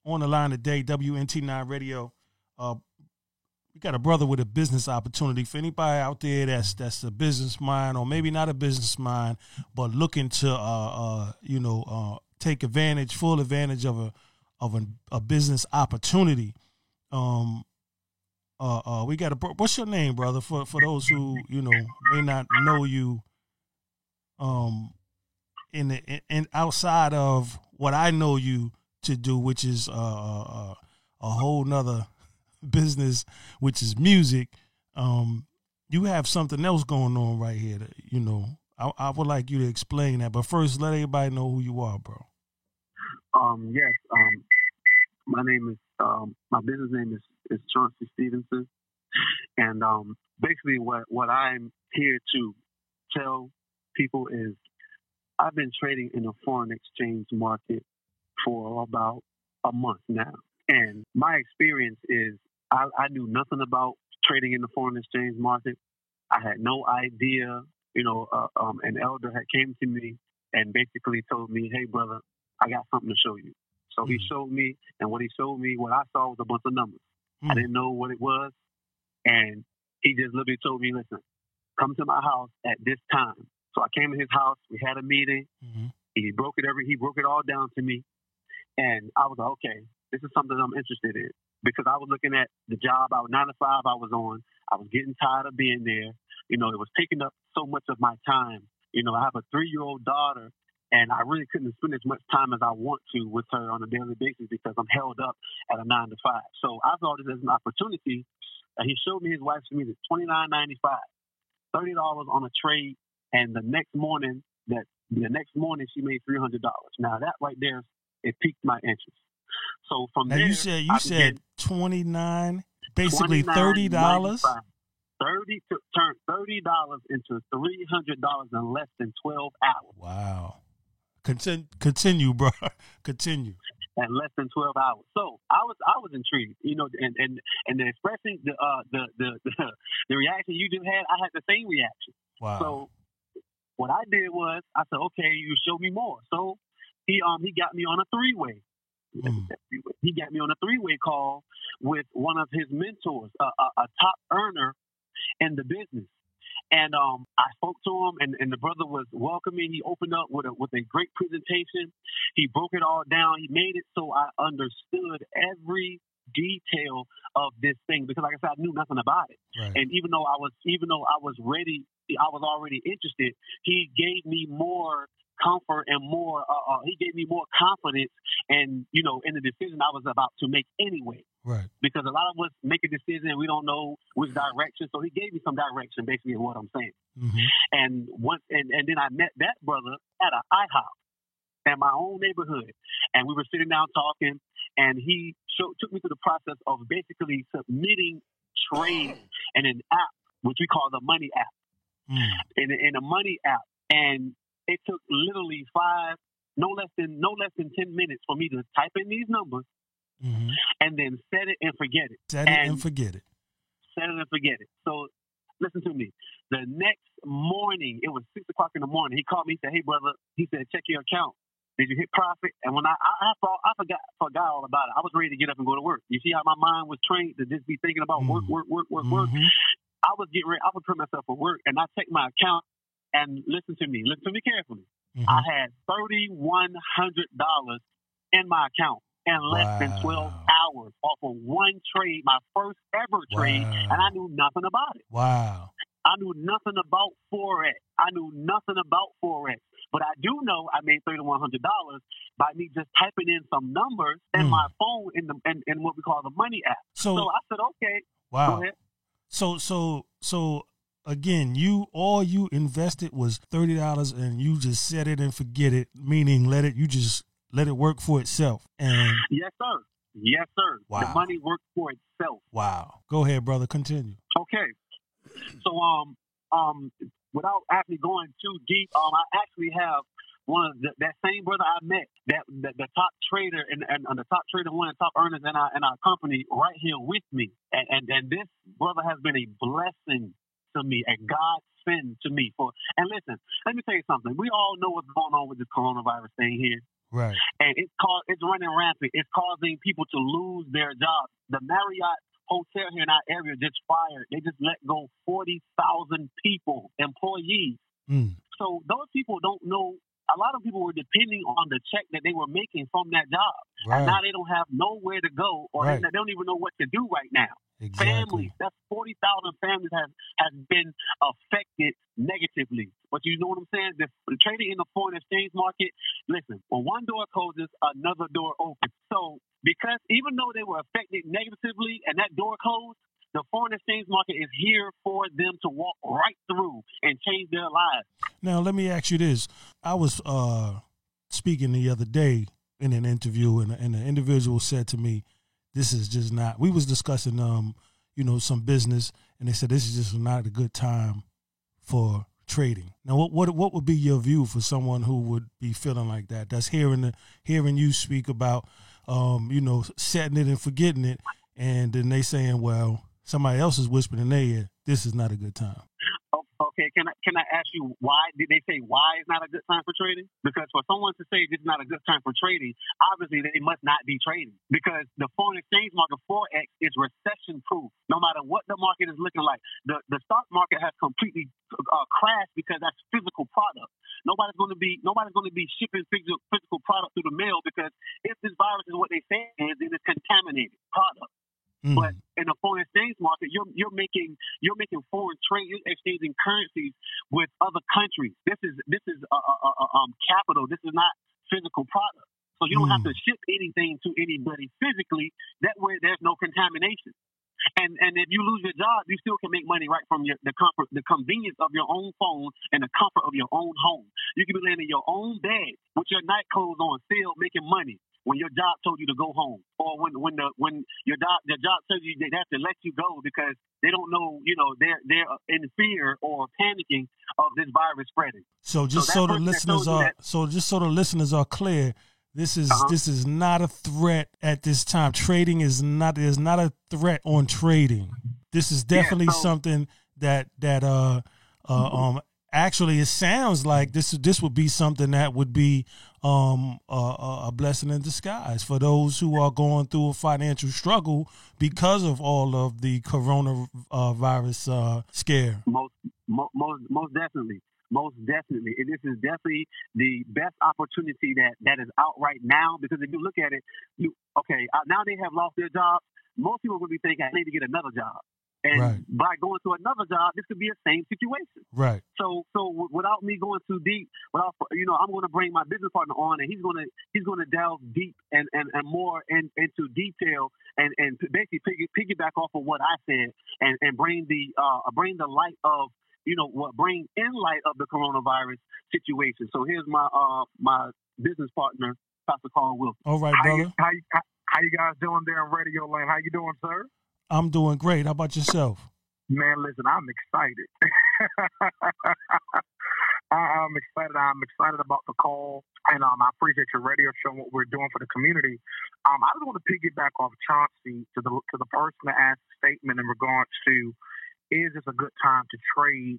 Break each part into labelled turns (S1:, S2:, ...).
S1: on the line today, WNT9 Radio. We got a brother with a business opportunity. For anybody out there that's a business mind, or maybe not a business mind, but looking to take full advantage of a business opportunity. We got what's your name, brother? For those who may not know you, in outside of what I know you to do, which is a whole nother business, which is music. You have something else going on right here that, I would like you to explain that, but first let everybody know who you are, bro.
S2: Yes. My name is my business name is Chauncey Stevenson, and basically what I'm here to tell people is I've been trading in the foreign exchange market for about a month now, and my experience is I knew nothing about trading in the foreign exchange market. I had no idea. An elder had came to me and basically told me, "Hey, brother, I got something to show you." So he showed me, and what he showed me, what I saw was a bunch of numbers. I didn't know what it was, and he just literally told me, "Listen, come to my house at this time." So I came to his house. We had a meeting. Mm-hmm. He broke it all down to me, and I was like, "Okay, this is something I'm interested in," because I was looking at the job, 9 to 5 I was on. I was getting tired of being there. It was taking up so much of my time. I have a 3-year-old daughter, and I really couldn't spend as much time as I want to with her on a daily basis because I'm held up at a 9 to 5. So I saw this as an opportunity. He showed me his wife's music, $29.95, $30 on a trade, and the next morning she made $300. Now that right there, it piqued my interest. So from there,
S1: you said 29, basically $30.
S2: Turned $30 into $300 in less than 12 hours.
S1: Wow. Continue, bro. Continue.
S2: In less than 12 hours. So I was intrigued, and the expressing the reaction you just had, I had the same reaction.
S1: Wow.
S2: So what I did was I said, "Okay, you show me more." So he got me on a 3-way. He got me on a 3-way call with one of his mentors, a top earner in the business. And I spoke to him, and the brother was welcoming. He opened up with a great presentation. He broke it all down. He made it so I understood every detail of this thing, because, like I said, I knew nothing about it.
S1: Right.
S2: And even though I was ready, I was already interested. He gave me more comfort and more. He gave me more confidence, and in the decision I was about to make anyway.
S1: Right.
S2: Because a lot of us make a decision and we don't know which direction. So he gave me some direction, basically, is what I'm saying. Mm-hmm. And then I met that brother at an IHOP in my own neighborhood, and we were sitting down talking, and he took me through the process of basically submitting trades in an app, which we call the Money app, in a Money app, and it took literally no less than 10 minutes for me to type in these numbers. Mm-hmm. And then set it and forget it.
S1: Set it and forget it.
S2: So listen to me. The next morning, it was 6 o'clock in the morning. He called me. He said, "Hey, brother," he said, "check your account. Did you hit profit?" And when I forgot all about it. I was ready to get up and go to work. You see how my mind was trained to just be thinking about work. I was getting ready. I would prepare myself for work, and I checked my account. And listen to me carefully. Mm-hmm. I had $3,100 in my account in less than 12 hours off of one trade, my first ever trade, and I knew nothing about it.
S1: Wow.
S2: I knew nothing about Forex. But I do know I made $3,100 by me just typing in some numbers in my phone in what we call the Money app. So I said, "Okay."
S1: Wow.
S2: Go ahead.
S1: So again, all you invested was $30, and you just set it and forget it, meaning let it work for itself. And
S2: yes, sir.
S1: Wow.
S2: The money works for itself.
S1: Wow. Go ahead, brother. Continue.
S2: Okay. So without actually going too deep, I actually have one of that same brother I met, that the top trader and the top trader, one of the top earners in our company, right here with me. And this brother has been a blessing to me, a godsend to me. And listen, let me tell you something. We all know what's going on with this coronavirus thing here.
S1: Right.
S2: And it's running rampant. It's causing people to lose their jobs. The Marriott Hotel here in our area just fired. They just let go 40,000 people, employees. So those people don't know. A lot of people were depending on the check that they were making from that job.
S1: Right.
S2: And now they don't have nowhere to go, or
S1: Right.
S2: they don't even know what to do right now.
S1: Exactly.
S2: Families, that's 40,000 families has been affected negatively. But you know what I'm saying? The trading in the foreign exchange market, listen, when one door closes, another door opens. So because even though they were affected negatively and that door closed, the foreign exchange market is here for them to walk right through and change their lives.
S1: Now, let me ask you this. I was speaking the other day in an interview, and an individual said to me, this is just not, we was discussing, some business, and they said this is just not a good time for trading. Now, what would be your view for someone who would be feeling like that? That's hearing you speak about, setting it and forgetting it, and then they saying, well, somebody else is whispering in their ear, this is not a good time.
S2: Okay, can I ask you why did they say why is not a good time for trading? Because for someone to say this is not a good time for trading, obviously they must not be trading. Because the foreign exchange market Forex is recession proof. No matter what the market is looking like, the stock market has completely crashed because that's physical product. Nobody's going to be shipping physical product through the mail, because if this virus is what they say it is, then it's contaminated product. But in the foreign exchange market, you're making foreign trade, you're exchanging currencies with other countries. This is capital. This is not physical product. So you don't have to ship anything to anybody physically. That way, there's no contamination. And if you lose your job, you still can make money right from the convenience of your own phone and the comfort of your own home. You can be laying in your own bed with your night clothes on, still making money when your job told you to go home, or when your job tells you they have to let you go because they don't know, they're in fear or panicking of this virus spreading. So the
S1: listeners are clear, this is not a threat at this time. Trading is not a threat on trading. This is definitely something that actually, it sounds like this would be something that would be a blessing in disguise for those who are going through a financial struggle because of all of the coronavirus scare.
S2: Most definitely. Most definitely. And this is definitely the best opportunity that is out right now, because if you look at it, now they have lost their jobs. Most people will be thinking, I need to get another job. And by going to another job, this could be the same situation.
S1: Right.
S2: So without me going too deep, I'm going to bring my business partner on, and he's going to delve deep and more into detail and basically piggyback off of what I said and bring the light of bring in light of the coronavirus situation. So here's my business partner, Pastor Carl Wilson.
S1: All right, brother.
S3: How you guys doing there in Radio Land? How you doing, sir?
S1: I'm doing great. How about yourself?
S3: Man, listen, I'm excited. I'm excited. I'm excited about the call, and I appreciate your radio show and what we're doing for the community. I just want to piggyback off Chauncey to the person that asked the statement in regards to, is this a good time to trade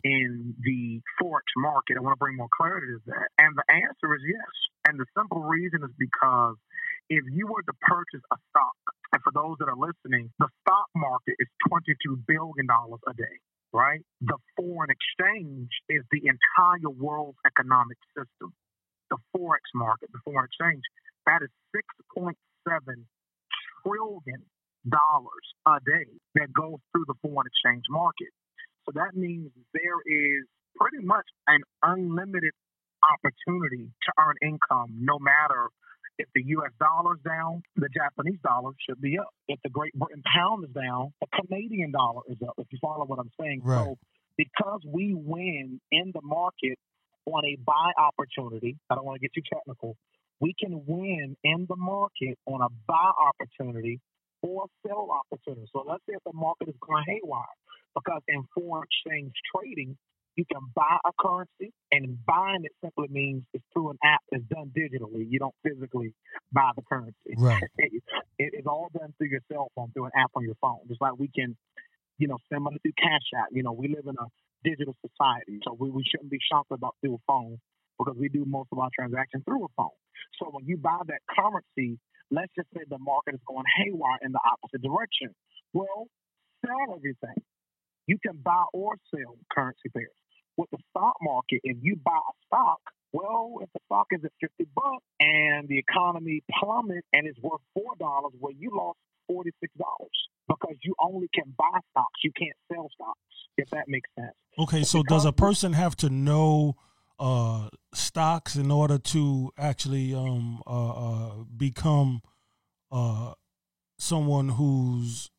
S3: in the Forex market? I want to bring more clarity to that. And the answer is yes. And the simple reason is because if you were to purchase a stock, and for those that are listening, the stock market is $22 billion a day, right? The foreign exchange is the entire world's economic system. The Forex market, the foreign exchange, that is $6.7 trillion a day that goes through the foreign exchange market. So that means there is pretty much an unlimited opportunity to earn income, no matter if the U.S. dollar's down, the Japanese dollar should be up. If the Great Britain pound is down, the Canadian dollar is up, if you follow what I'm saying.
S1: Right.
S3: So because we win in the market on a buy opportunity, I don't want to get too technical, we can win in the market on a buy opportunity or a sell opportunity. So let's say if the market is going haywire, because in foreign exchange trading, you can buy a currency, and buying it simply means it's through an app that's done digitally. You don't physically buy the currency.
S1: Right.
S3: It's all done through your cell phone, through an app on your phone. Just like we can, send money through Cash App. We live in a digital society, so we shouldn't be shopping about through a phone. because we do most of our transactions through a phone. So when you buy that currency, let's just say the market is going haywire in the opposite direction. Well, sell everything. You can buy or sell currency pairs. With the stock market, if you buy a stock, well, if the stock is at $50 and the economy plummets and it's worth $4, well, you lost $46 because you only can buy stocks. You can't sell stocks, if that makes sense.
S1: Okay, so does a person have to know stocks in order to actually become someone who's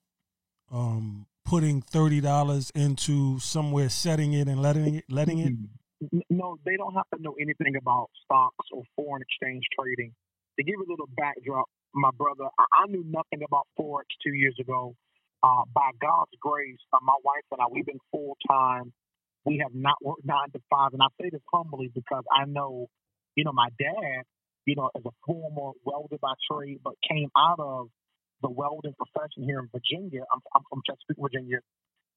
S1: putting $30 into somewhere, setting it and letting it?
S3: No, they don't have to know anything about stocks or foreign exchange trading. To give you a little backdrop, my brother, I knew nothing about Forex 2 years ago. By God's grace, my wife and I, we've been full-time. We have not worked 9 to 5. And I say this humbly because I know, my dad, is a former welder by trade, but came out of the welding profession here in Virginia. I'm from Chesapeake, Virginia.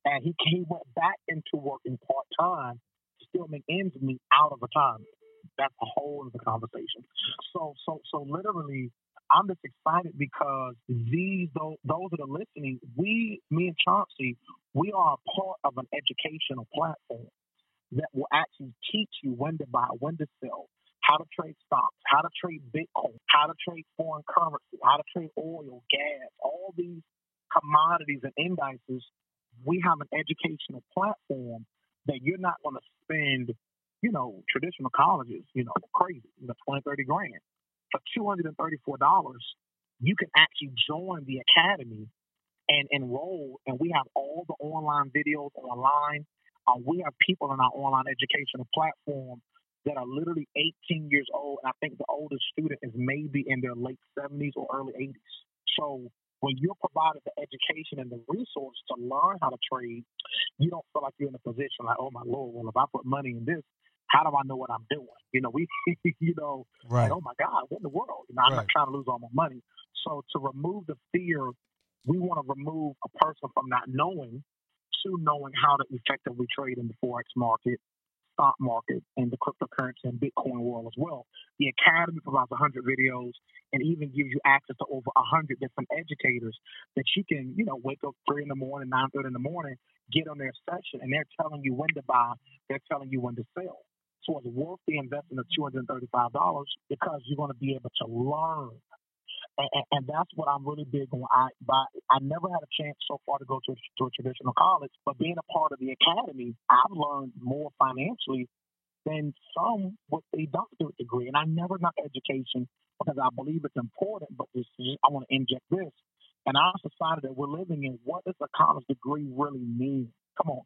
S3: And he went back into working part-time to still make ends meet out of retirement. That's a whole other conversation. So literally, I'm just excited because those that are listening, me and Chauncey, we are a part of an educational platform that will actually teach you when to buy, when to sell, how to trade stocks, how to trade Bitcoin, how to trade foreign currency, how to trade oil, gas, all these commodities and indices. We have an educational platform that you're not going to spend, traditional colleges, crazy, 20, 30 grand. For $234, you can actually join the academy and enroll, and we have all the online videos online. We have people in our online educational platform that are literally 18 years old, and I think the oldest student is maybe in their late 70s or early 80s. So when you're provided the education and the resource to learn how to trade, you don't feel like you're in a position like, oh my Lord, well, if I put money in this, how do I know what I'm doing?
S1: Right.
S3: Like, oh my God, what in the world? I'm not trying to lose all my money. So to remove the fear, we want to remove a person from not knowing to knowing how to effectively trade in the Forex market, stock market, and the cryptocurrency and Bitcoin world as well. The Academy provides 100 videos and even gives you access to over 100 different educators that you can, wake up 3 in the morning, 9:30 in the morning, get on their session, and they're telling you when to buy, they're telling you when to sell. So it's worth the investment of $235 because you're going to be able to learn. And that's what I'm really big on. I never had a chance so far to go to a traditional college, but being a part of the academy, I've learned more financially than some with a doctorate degree. And I never knock education because I believe it's important, but I want to inject this. And our society that we're living in, what does a college degree really mean? Come on.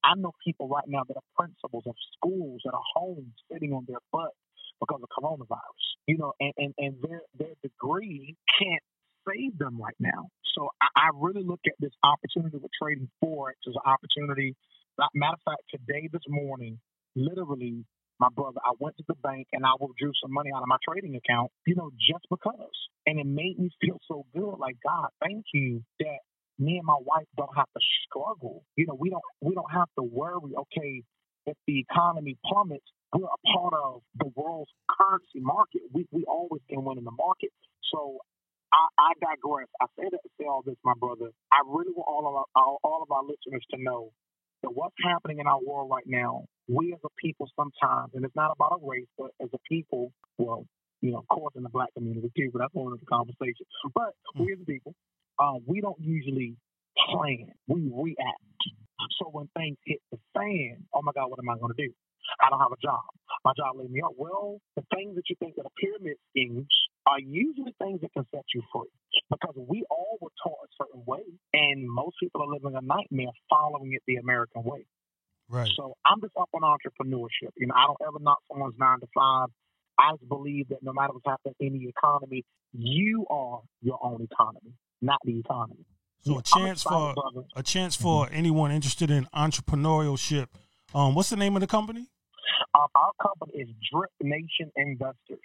S3: I know people right now that are principals of schools that are home sitting on their butt because of coronavirus, and their degree can't save them right now. So I really look at this opportunity with trading Forex as an opportunity. Matter of fact, today, this morning, literally, my brother, I went to the bank and I withdrew some money out of my trading account, just because. And it made me feel so good. Like, God, thank you that me and my wife don't have to struggle. We don't have to worry, okay, if the economy plummets, we're a part of the world's currency market. We always can win in the market. So I digress. I say that to say all this, my brother. I really want all of our listeners to know that what's happening in our world right now, we as a people sometimes, and it's not about a race, but as a people, well, of course in the black community too, but that's one of the conversation. But we as a people, we don't usually plan. We react. So when things hit the fan, oh my God, what am I going to do? I don't have a job. My job laid me off. Well, the things that you think that are pyramid schemes are usually things that can set you free because we all were taught a certain way, and most people are living a nightmare following it the American way.
S1: Right.
S3: So I'm just up on entrepreneurship. I don't ever knock someone's 9 to 5. I just believe that no matter what's happening in the economy, you are your own economy, not the economy.
S1: So a chance for anyone interested in entrepreneurship. What's the name of the company?
S3: Our company is Drip Nation Investors.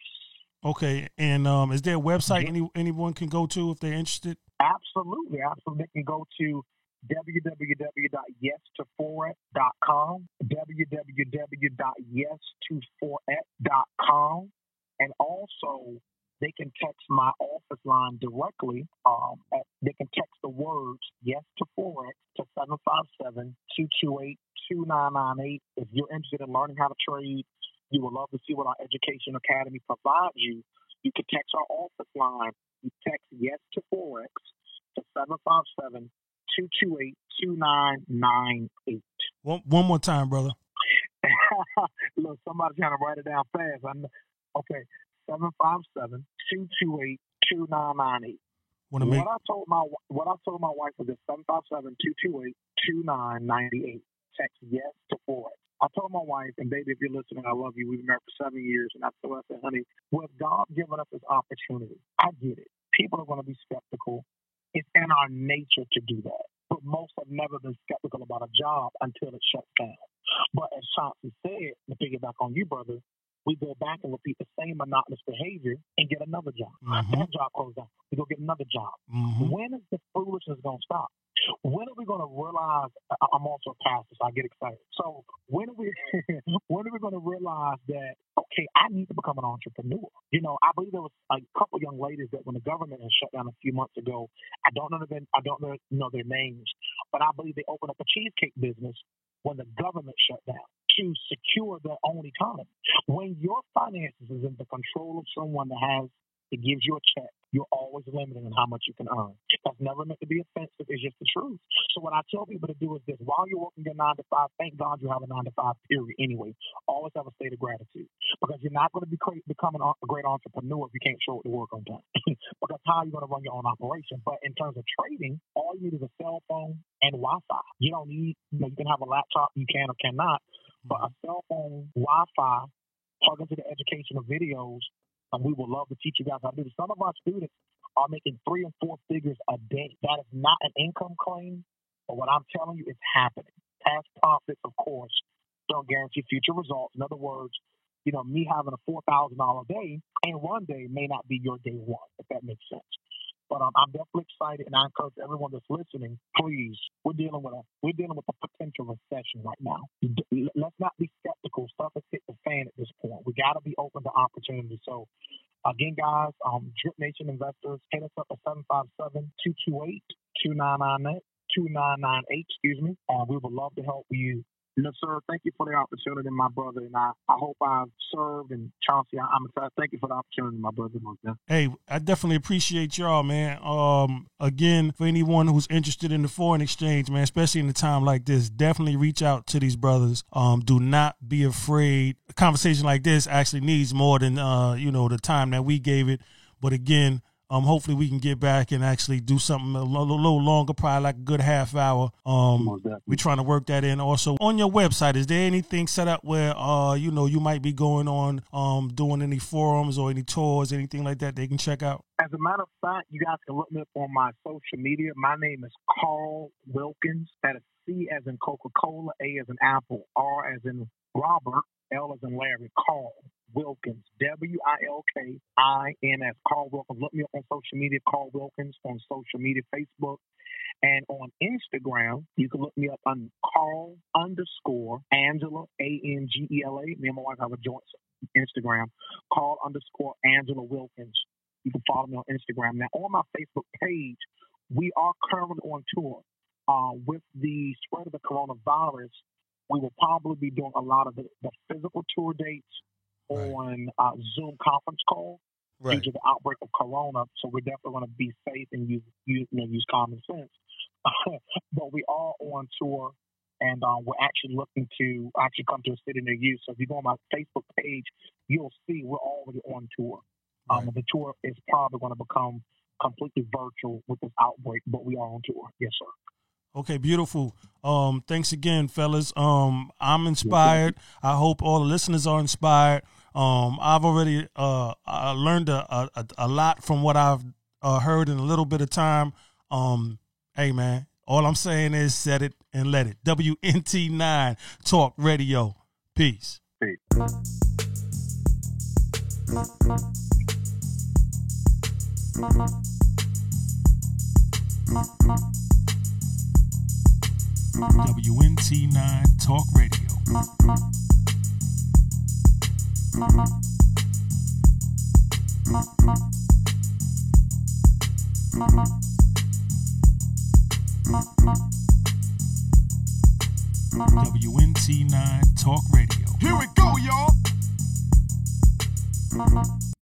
S1: Okay, and is there a website anyone can go to if they're interested?
S3: Absolutely. They can go to www.yes2forex.com, www.yes2forex.com, and also they can text my office line directly. They can text the words yes to Forex to 757-228-2998. If you're interested in learning how to trade, you would love to see what our Education Academy provides you. You can text our office line. You text yes to Forex to 757-228-2998.
S1: One more time, brother.
S3: Look, somebody's trying to write it down fast. Okay, 757-228-2998. What I told my wife was 757-228-2998. Text yes to Forex. I told my wife, and baby, if you're listening, I love you. We've been married for 7 years, and I told her, I said, honey, with God giving us this opportunity, I get it. People are going to be skeptical. It's in our nature to do that. But most have never been skeptical about a job until it shuts down. But as Chauncey said, to piggyback on you, brother, we go back and repeat the same monotonous behavior and get another job.
S1: Mm-hmm.
S3: That job closed down. We go get another job.
S1: Mm-hmm.
S3: When is the foolishness going to stop? When are we going to realize? I'm also a pastor, so I get excited. So when are we going to realize that, okay, I need to become an entrepreneur? You know, I believe there was a couple young ladies that when the government had shut down a few months ago, I don't know their names, but I believe they opened up a cheesecake business when the government shut down to secure their own economy. When your finances is in the control of someone that gives you a check, you're always limited in how much you can earn. That's never meant to be offensive. It's just the truth. So what I tell people to do is this. While you're working your 9 to 5, thank God you have a 9 to 5 period anyway. Always have a state of gratitude. Because you're not going to become a great entrepreneur if you can't show up to work on time. Because how are you going to run your own operation? But in terms of trading, all you need is a cell phone and Wi-Fi. You don't need, you can have a laptop, you can or cannot, but a cell phone, Wi-Fi, plug into the educational videos, and we would love to teach you guys how to do this. Some of our students are making 3 and 4 figures a day. That is not an income claim, but what I'm telling you is happening. Past profits, of course, don't guarantee future results. In other words, you know, me having a $4,000 day and one day may not be your day one, if that makes sense. But I'm definitely excited, and I encourage everyone that's listening, please, we're dealing with a potential recession right now. Let's not be skeptical. Stuff has hit the fan at this point. We got to be open to opportunity. So, again, guys, Drip Nation investors, hit us up at 757-228-2998, and we would love to help you. Yes, sir. Thank you for the opportunity, my brother, and I hope I've served. And Chauncey, I'm excited. Thank you for the opportunity, my brother.
S1: Hey, I definitely appreciate y'all, man. Again, for anyone who's interested in the foreign exchange, man, especially in a time like this, definitely reach out to these brothers. Do not be afraid. A conversation like this actually needs more than the time that we gave it. But again, hopefully we can get back and actually do something a little longer, probably like a good half hour. We're trying to work that in. Also, on your website, is there anything set up where, you might be going on, doing any forums or any tours, anything like that they can check out?
S3: As a matter of fact, you guys can look me up on my social media. My name is Carl Wilkins. That is C as in Coca-Cola, A as in Apple, R as in Robert, L as in Larry, Carl Wilkins, Wilkins, Carl Wilkins. Look me up on social media, Carl Wilkins, on social media, Facebook, and on Instagram. You can look me up on Carl_Angela, Angela. Me and my wife have a joint Instagram, Carl_Angela Wilkins. You can follow me on Instagram. Now, on my Facebook page, we are currently on tour. With the spread of the coronavirus, we will probably be doing a lot of the physical tour dates on Zoom conference call due to the outbreak of corona. So we're definitely going to be safe and use common sense. But we are on tour, and we're actually looking to come to a city near you. So if you go on my Facebook page, you'll see we're already on tour. The tour is probably going to become completely virtual with this outbreak, but we are on tour. Yes, sir.
S1: Okay, beautiful. Thanks again, fellas. I'm inspired. I hope all the listeners are inspired. I've already learned a lot from what I've heard in a little bit of time. Hey, man, all I'm saying is set it and let it. WNT9 Talk Radio. Peace. WNT9 Talk Radio. WNT9 Talk Radio.
S4: Here we go, y'all.